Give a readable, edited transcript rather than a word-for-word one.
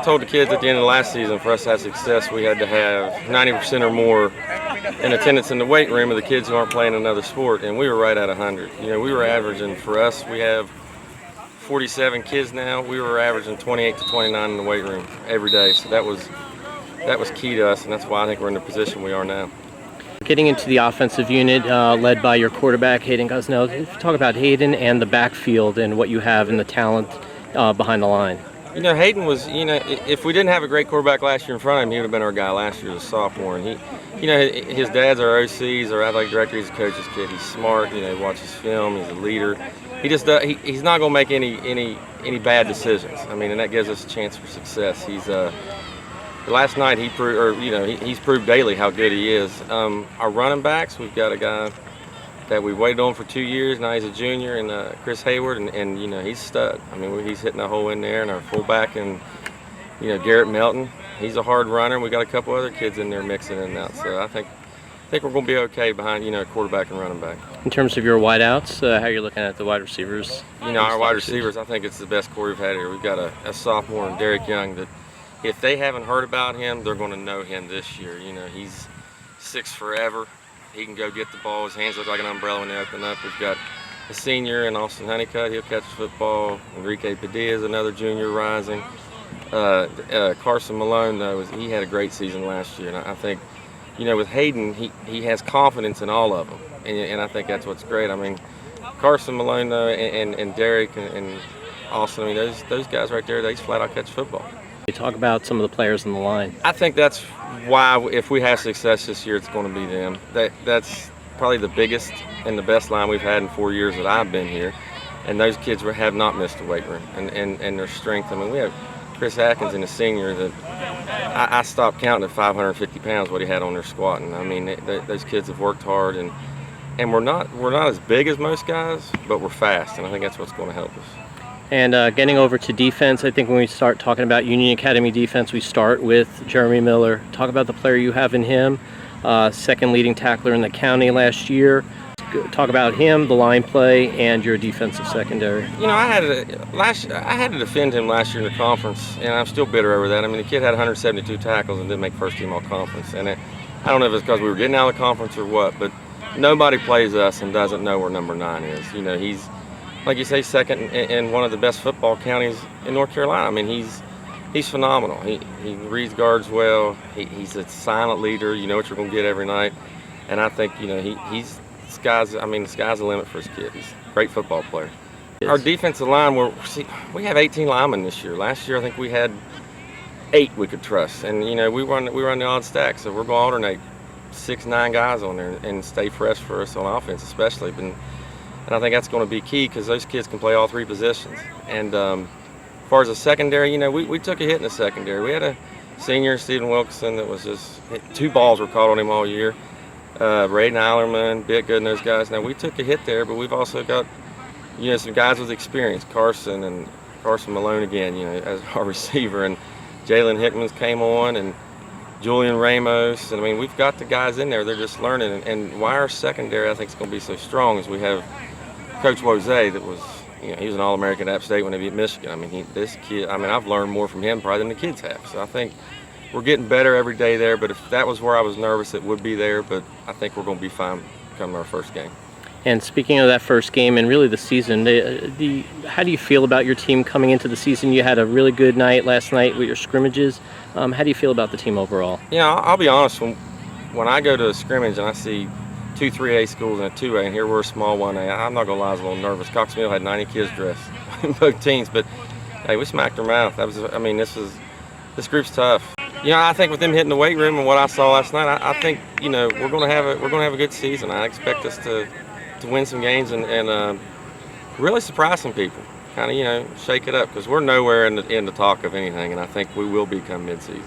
I told the kids at the end of the last season, for us to have success, we had to have 90% or more in attendance in the weight room of the kids who aren't playing another sport, and we were right at 100. You know, we were averaging, for us, we have 47 kids now. We were averaging 28 to 29 in the weight room every day, so that was key to us, and that's why I think we're in the position we are now. Getting into the offensive unit led by your quarterback, Hayden Gosnell, talk about Hayden and the backfield and what you have in the talent behind the line. You know, Hayden was, if we didn't have a great quarterback last year in front of him, he would have been our guy last year as a sophomore. And his dad's our OCs, our athletic director, he's a coach's kid. He's smart, he watches film, he's a leader. He just he's not going to make any bad decisions. I mean, and that gives us a chance for success. Last night he proved, he's proved daily how good he is. Our running backs, we've got a guy that we waited on for 2 years. Now he's a junior, and Chris Hayward, and he's a stud. I mean, he's hitting a hole in there. And our fullback, and Garrett Melton, he's a hard runner. We got a couple other kids in there mixing in and out. So I think we're going to be okay behind quarterback and running back. In terms of your wideouts, how you're looking at the wide receivers? Our wide receivers, I think it's the best core we've had here. We've got a sophomore, and Derek Young, that if they haven't heard about him, they're going to know him this year. He's 6 forever. He can go get the ball. His hands look like an umbrella when they open up. We've got a senior in Austin Honeycutt. He'll catch the football. Enrique Padilla is another junior rising. Carson Malone, though, he had a great season last year. And I think, with Hayden, he has confidence in all of them. And I think that's what's great. I mean, Carson Malone, though, and Derek and Austin, I mean, those guys right there, they just flat out catch football. You talk about some of the players on the line. I think that's why, if we have success this year, it's going to be them. That's probably the biggest and the best line we've had in 4 years that I've been here. And those kids have not missed a weight room. And their strength, I mean, we have Chris Atkins and a senior that I stopped counting at 550 pounds what he had on their squatting. I mean, those kids have worked hard, and we're not as big as most guys, but we're fast, and I think that's what's going to help us. And getting over to defense, I think when we start talking about Union Academy defense, we start with Jeremy Miller. Talk about the player you have in him, second leading tackler in the county last year. Talk about him, the line play, and your defensive secondary. I had to defend him last year in the conference, and I'm still bitter over that. I mean, the kid had 172 tackles and didn't make first team all conference. And I don't know if it's because we were getting out of the conference or what, but nobody plays us and doesn't know where number 9 is. He's, like you say, second in one of the best football counties in North Carolina. I mean, he's phenomenal. He reads guards well. He's a silent leader. You know what you're going to get every night. And I think, the sky's the limit for his kid. He's a great football player. Our defensive line, we have 18 linemen this year. Last year, I think we had 8 we could trust. And, we run the odd stack, so we're going to alternate 6-9 guys on there and stay fresh for us on offense, especially. And I think that's going to be key, because those kids can play all 3 positions. And as far as the secondary, we took a hit in the secondary. We had a senior, Stephen Wilkinson, that was just 2 balls were caught on him all year. Braden Eilerman, Bit Good, and those guys. Now, we took a hit there, but we've also got some guys with experience. Carson Malone again, as our receiver, and Jalen Hickman's came on, and Julian Ramos. And I mean, we've got the guys in there. They're just learning. And why our secondary, I think, is going to be so strong is we have Coach Wose that was, he was an All-American at App State when they beat Michigan. I mean, this kid, I've learned more from him probably than the kids have. So I think we're getting better every day there. But if that was where I was nervous, it would be there. But I think we're going to be fine coming our first game. And speaking of that first game and really the season, how do you feel about your team coming into the season? You had a really good night last night with your scrimmages. How do you feel about the team overall? I'll be honest. When I go to a scrimmage and I see 2 3A schools and a 2A, and here we're a small 1A, I'm not going to lie, I was a little nervous. Cox Mill had 90 kids dressed in both teams, but hey, we smacked their mouth. This group's tough. I think with them hitting the weight room and what I saw last night, I think we're going to have a good season. I expect us to win some games and really surprise some people. Kind of shake it up, because we're nowhere in the talk of anything, and I think we will be come mid-season.